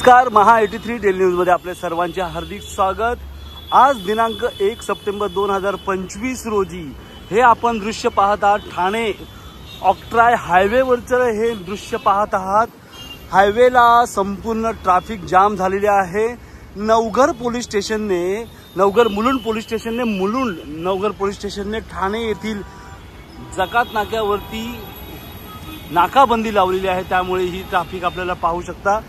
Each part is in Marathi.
नमस्कार, महा 83 डेली न्यूजमध्ये आपले सर्वांचे हार्दिक स्वागत। आज दिनांक 1 सप्टेंबर 2025 रोजी हे आपण दृश्य पाहत आहात। ठाणे ऑक्ट्राय हायवेवरचं हे दृश्य पाहत आहात। हायवेला संपूर्ण ट्रॅफिक जाम झालेले आहे। नवघर पोलीस स्टेशनने ठाणे येथील जकात नाक्यावरती नाकाबंदी लावलेली आहे। त्यामुळे ही ट्रॅफिक आपल्याला पाहू शकता।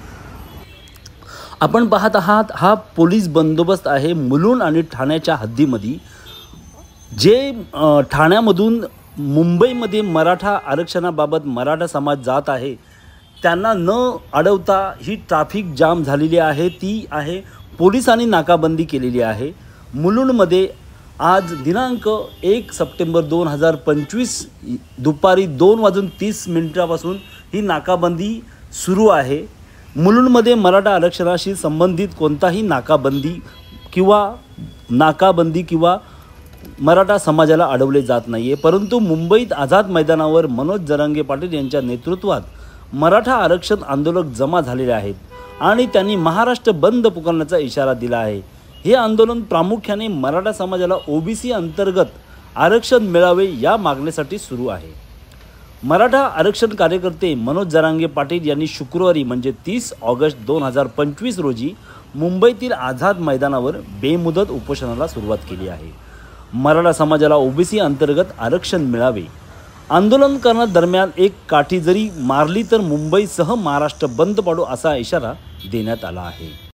आपण पाहत आहात हा पोलीस बंदोबस्त आहे मुलुंड आणि ठाण्याच्या हद्दीमध्ये। जे ठाण्यामधून मुंबईमध्ये मराठा आरक्षणाबाबत मराठा समाज जात आहे त्यांना न अडवता ही ट्रॅफिक जाम झालेली आहे। ती आहे पोलिसांनी नाकाबंदी केलेली आहे। मुलुंडमध्ये आज दिनांक 1 सप्टेंबर 2025 दुपारी 2:30 पासून ही नाकाबंदी सुरू आहे। मुलुंडमध्ये मराठा आरक्षणाशी संबंधित कोणताही नाकाबंदी किंवा मराठा समाजाला अडवले जात नाहीये। परंतु मुंबईत आझाद मैदानावर मनोज जरांगे पाटील यांच्या नेतृत्वात मराठा आरक्षण आंदोलक जमा झालेले आहेत आणि त्यांनी महाराष्ट्र बंद पुकारण्याचा इशारा दिला आहे। हे आंदोलन प्रामुख्याने मराठा समाजाला ओबीसी अंतर्गत आरक्षण मिळावे या मागणीसाठी सुरू आहे। मराठा आरक्षण कार्यकर्ते मनोज जरांगे पाटील यांनी शुक्रवारी म्हणजे 30 ऑगस्ट 2025 रोजी मुंबईतील आझाद मैदानावर बेमुदत उपोषणाला सुरुवात केली आहे। मराठा समाजाला ओबीसी अंतर्गत आरक्षण मिळावे आंदोलन करण्यादरम्यान एक काठी जरी मारली तर मुंबईसह महाराष्ट्र बंद पाडू असा इशारा देण्यात आला आहे।